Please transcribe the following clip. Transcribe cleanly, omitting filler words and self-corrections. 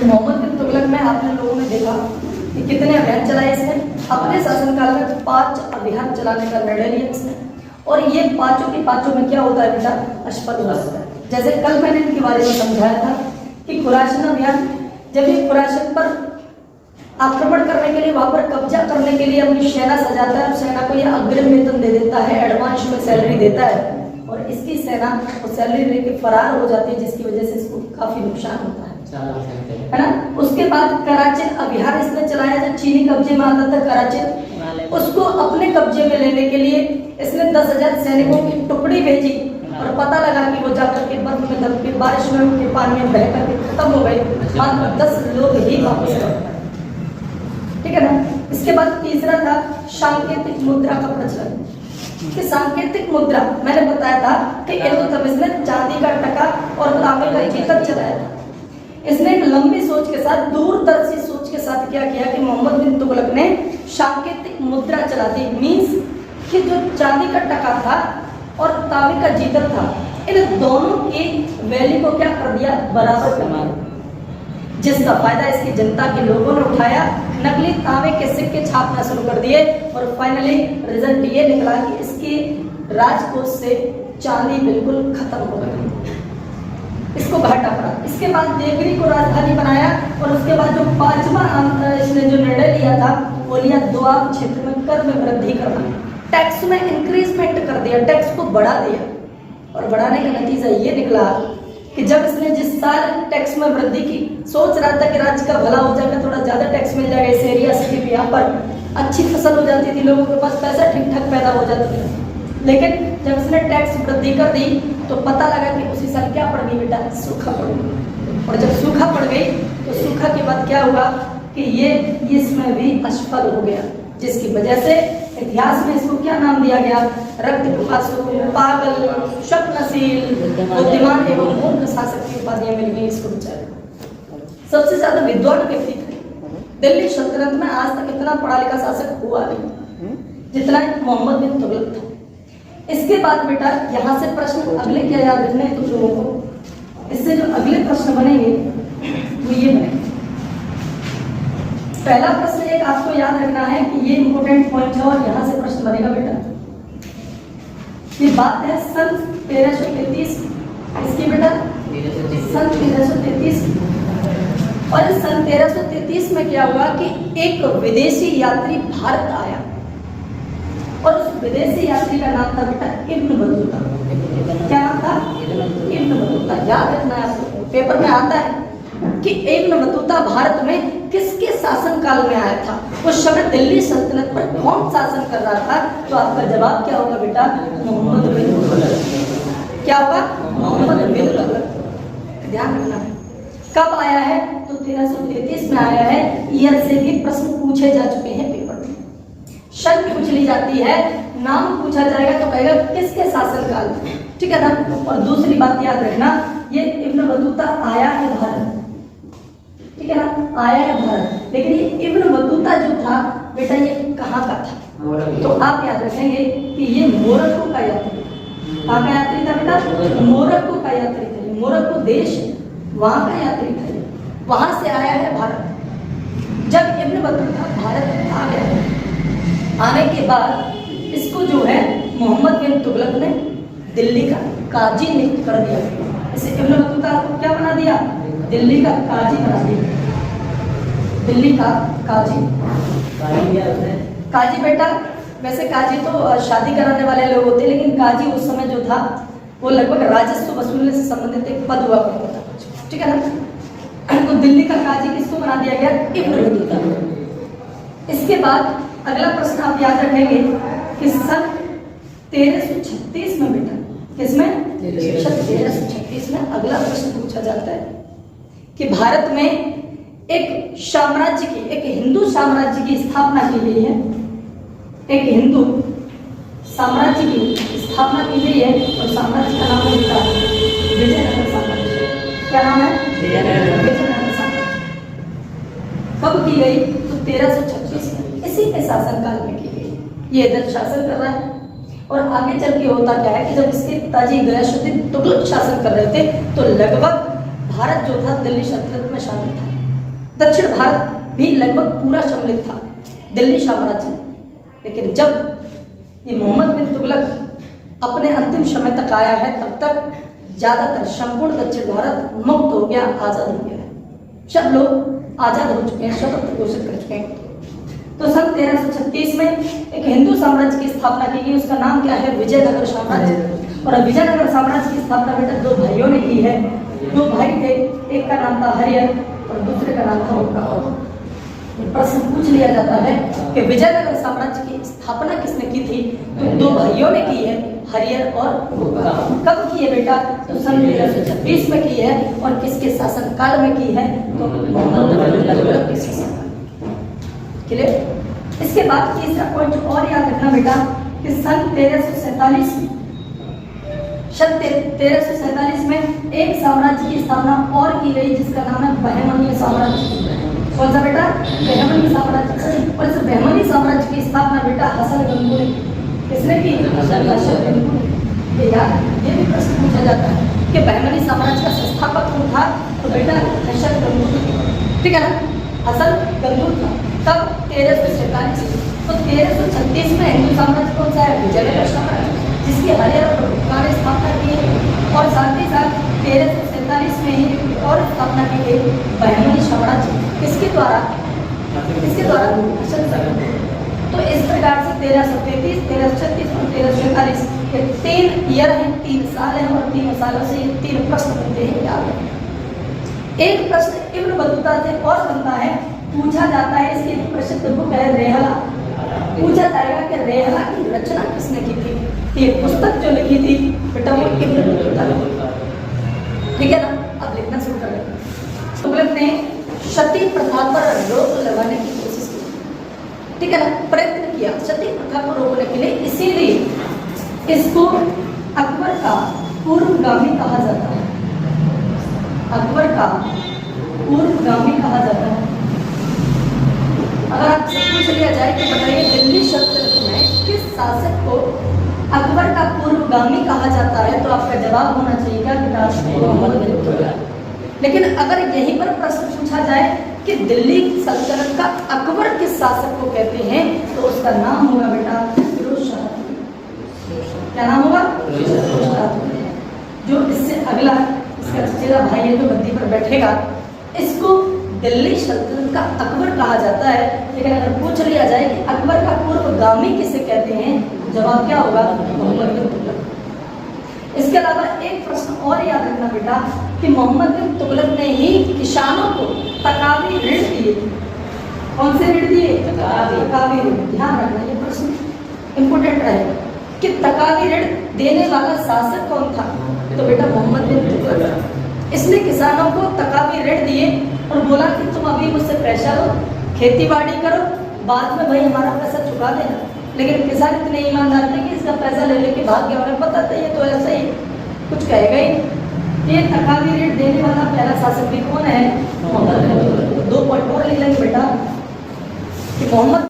मोहम्मद बिन तुगलक में आपने लोगों ने देखा कि कितने अभियान चलाए इसने। अपने शासनकाल में 5 अभियान चलाने का निर्णय लिया इसने, और ये पांचों के पांचों में क्या होता है बेटा, असफल हो जाता है। जैसे कल मैंने इनके बारे में समझाया था कि खुरासन अभियान, जब ये खुरासन पर आक्रमण करने के लिए, वहां पर कब्जा करने के लिए अपनी सेना सजाता है, और सेना को ये अग्रिम वेतन दे देता है, एडवांस में सैलरी देता है, और इसकी सेना वो सैलरी लेके फरार हो जाती है, जिसकी वजह से इसको काफी नुकसान होता है ना। उसके बाद कराचिन अभियान इसने चलाया, जो चीनी कब्जे में आता था कराचिन, उसको अपने कब्जे में लेने के लिए इसने 10,000 सैनिकों की टुकड़ी भेजी, और पता लगा कि वो जाकर के बर्फ में दब के, बारिश में उनके पानी में बह करके खत्म हो गए, मात्र 10 लोग ही वापस आए, ठीक है ना। इसके बाद तीसरा था सांकेतिक मुद्रा का प्रचलन। कि सांकेतिक मुद्रा मैंने बताया था कि इल्तुतमिश ने चांदी का टका और तांबे का जीतक चलाया था। इसने एक लंबी सोच के साथ, दूरदर्शी सोच के साथ क्या किया कि मोहम्मद बिन तुगलक ने सांकेतिक मुद्रा चला दी। मींस कि जो चांदी का टका था और तांबे का जीतक था, इन दोनों की वैल्यू को क्या कर दिया, बराबर कमा, जिसका फायदा इसकी जनता के लोगों ने उठाया। नकली तांबे के सिक्के छापना शुरू कर दिए, और फाइनली रिजल्ट ये निकला कि इसकी राजकोष से चांदी बिल्कुल खत्म हो गई, इसको घाटा पड़ा। इसके बाद देवगिरी को राजधानी बनाया, और उसके बाद जो 5वां इसने जो निर्णय लिया था वो लिया दोआब क्षेत्र में कर में वृद्धि करना, टैक्स में इंक्रीजमेंट कर दिया, टैक्स को बढ़ा दिया। और बढ़ाने का नतीजा ये निकला कि जब इसने जिस साल टैक्स में वृद्धि की, सोच रहा था कि राज्य का भला हो जाएगा, थोड़ा ज्यादा टैक्स मिल जाएगा इस एरिया से, क्योंकि यहाँ पर अच्छी फसल हो जाती थी, लोगों के पास पैसा ठीक ठाक पैदा हो जाता था। लेकिन जब इसने टैक्स वृद्धि कर दी तो पता लगा कि उसी साल क्या पड़ गई बेटा, सूखा पड़ गई। और जब सूखा पड़ गई तो सूखा के बाद क्या हुआ कि ये इसमें भी असफल हो गया, जिसकी वजह से इतिहास में इसको क्या नाम दिया गया, रक्त पिपासु, पागल, शक्नशील, बुद्धिमान एवं मूर्ख शासक की उपाधियां मिल गई इसको बेचारे। सबसे ज्यादा विद्वान व्यक्ति थे दिल्ली सल्तनत में, आज तक इतना पढ़ा लिखा शासक हुआ नहीं जितना मोहम्मद बिन तुगलक था। इसके बाद बेटा यहाँ से प्रश्न अगले क्या याद रखना है तुम लोगों को, इससे जो अगले प्रश्न बनेंगे वो ये बनेंगे। पहला प्रश्न एक आपको याद रखना है कि ये इंपोर्टेंट पॉइंट है, और यहाँ से प्रश्न बनेगा बेटा। ये बात है सन 1333 इसकी बेटा, सन 1333। और इस सन 1333 में क्या हुआ कि एक विदेशी यात्री भारत आया, और उस विदेशी यात्री का नाम था बेटा इब्न बतूता। क्या नाम था, इब्न बतूता। याद रखना है आपको, पेपर में आता है कि इब्न बतूता भारत में किसके शासन काल में आया था, उस समय दिल्ली सल्तनत पर कौन शासन कर रहा था। तो आपका जवाब क्या होगा बेटा, मोहम्मद बिन तुगलक। क्या होगा, मोहम्मद बिन तुगलक। ध्यान रखना है कब आया है, तो 1333 में आया है। ईयर से भी प्रश्न पूछे जा चुके हैं पेपर में, सन पूछ ली जाती है, नाम पूछा जाएगा तो कहेगा किसके शासन काल में, ठीक है ना। और दूसरी बात याद रखना, ये इब्न बतूता आया है भारत, ठीक है ना, आया है भारत, लेकिन ये इब्न बतूता जो था बेटा ये कहाँ का था, तो आप याद रखेंगे कि ये मोरक्को का यात्री। कहाँ का यात्री था बेटा, मोरक्को का यात्री था। मोरक्को देश वहां का यात्री था, वहां से आया है भारत। जब इब्न बतूता भारत आ गया, आने के बाद इसको जो है मोहम्मद बिन तुगलक ने दिल्ली का काजी नियुक्त कर दिया। इसे इब्न बतूता को क्या बना दिया, दिल्ली का काजी बना दिया, दिल्ली का काजी। काजी बेटा, वैसे काजी तो शादी कराने वाले लोग होते, लेकिन काजी उस समय जो था वो लगभग राजस्व वसूलने से संबंधित एक पद हुआ करता था, ठीक है ना। तो दिल्ली का काजी किसको बना दिया गया, इब्न बतूता। इसके बाद अगला प्रश्न आप याद रखेंगे कि सन 1336 में बेटा, किसमें, 1336 में अगला प्रश्न पूछा जाता है कि भारत में एक साम्राज्य की, एक हिंदू साम्राज्य की स्थापना की गई है। एक हिंदू साम्राज्य की स्थापना की गई है, और साम्राज्य का नाम है विजयनगर साम्राज्य। क्या नाम है, विजयनगर साम्राज्य। कब की गई, तो 1336 में, इसी के शासनकाल में की गई। ये इधर शासन कर रहा है, और आगे चल के होता क्या है कि जब इसके पिताजी गयासुद्दीन तुगलक शासन कर रहे थे, तो लगभग भारत जो था दिल्ली सल्तनत में शामिल था। दक्षिण भारत भी लगभग पूरा सम्मिलित था दिल्ली साम्राज्य में। लेकिन जब ये मोहम्मद बिन तुगलक अपने अंतिम समय तक आया है, तब तक ज्यादातर संपूर्ण दक्षिण भारत मुक्त हो गया, आजाद हो गया है। सब लोग आजाद हो चुके हैं, स्वतंत्र घोषित कर चुके हैं। तो सन 1336 में एक हिंदू साम्राज्य की स्थापना की गई। उसका नाम क्या है? विजयनगर साम्राज्य। और विजयनगर साम्राज्य की स्थापना बेटा दो भाइयों ने की है। दो भाई थे, एक का नाम था हरिहर और दूसरे का नाम था होका। प्रश्न पूछ लिया जाता है कि विजयनगर साम्राज्य की स्थापना किसने की थी? तो दो भाइयों ने की है, हरिहर और होका। कब की है बेटा? तो सन 1336 में की है। और किसके शासन काल में की है? तो मोहम्मद बिन तुगलक के शासन। क्लियर? इसके बाद तीसरा पॉइंट और याद रखना बेटा कि सन 1347 में एक साम्राज्य की स्थापना और की गई, जिसका नाम है बहमनी साम्राज्य। कौन सा बेटा? बहमनी साम्राज्य। और इस बहमनी साम्राज्य की स्थापना बेटा हसन गंगुली किसने की? हसन गंगुली। ये भी प्रश्न पूछा जाता है कि बहमनी साम्राज्य का संस्थापक कौन था? तो बेटा हसन गंगुली। ठीक है ना? हसन गंगुली था। तब 1347। तो 1336 में हिंदू साम्राज्य कौन सा है? विजयनगर साम्राज्य, जिसकी हरिहर और होका ने स्थापना की है। और साथ ही साथ 1347 में ही और स्थापना की गई बहमनी साम्राज्य। किसके द्वारा? हसन गंगुली। तो इस प्रकार से 1333, 1336 और 1347 ये 3 ईयर हैं, 3 साल हैं। और 3 सालों से ये 3 प्रश्न बनते हैं। याद एक प्रश्न इब्न बतूता से और बनता है, पूछा जाता है, इसकी प्रसिद्ध बुक है रेहला। पूछा जाएगा कि रेहला की रचना किसने की थी? ये पुस्तक जो लिखी थी बेटा वो इब्न बतूता ने। ठीक है ना? अब लिखना शुरू कर दें। तुगलक ने सती प्रथा पर रोक लगाने की कोशिश की। ठीक है ना? प्रयत्न किया सती प्रथा को रोकने के लिए। इसीलिए इसको अकबर का पूर्वगामी कहा जाता है। अकबर का पूर्वगामी कहा जाता है। अगर आपसे पूछ लिया जाए कि बताइए दिल्ली सल्तनत में किस शासक को अकबर का पूर्वगामी कहा जाता है, तो आपका जवाब होना चाहिए कि मोहम्मद बिन तुगलक। लेकिन अगर यहीं पर प्रश्न पूछा जाए कि दिल्ली सल्तनत का अकबर किस शासक को कहते हैं, तो उसका नाम होगा बेटा फिरोज शाह। क्या नाम होगा? फिरोज शाह। जो इससे अगला इसका चचेरा भाई है जो गद्दी पर बैठेगा, इसको दिल्ली सल्तनत का अकबर कहा जाता है। लेकिन अगर पूछ लिया जाए कि अकबर का पूर्वगामी किसे कहते हैं, जवाब क्या होगा? मोहम्मद बिन तुगलक। इसके अलावा एक प्रश्न और याद रखना बेटा कि मोहम्मद बिन तुगलक ने ही किसानों को तकावी ऋण दिए। कौन से ऋण दिए? तकावी ऋण। ध्यान रखना, ये प्रश्न इंपोर्टेंट रहेगा कि तकावी ऋण देने वाला शासक कौन था? तो बेटा मोहम्मद बिन तुगलक। इसने किसानों को तकावी ऋण दिए और बोला कि तुम अभी मुझसे पैसा लो, खेती बाड़ी करो, बाद में भाई हमारा पैसा चुका देना। लेकिन किसान इतने ईमानदार थे कि इसका पैसा ले लेके भाग गया। उन्हें पता था ये तो ऐसा ही कुछ कहेगा ही। ये तकावी ऋण देने वाला पहला शासक भी कौन है? मोहम्मद बिन तुगलक। 2 पॉइंट और लिख लेंगे बेटा कि मोहम्मद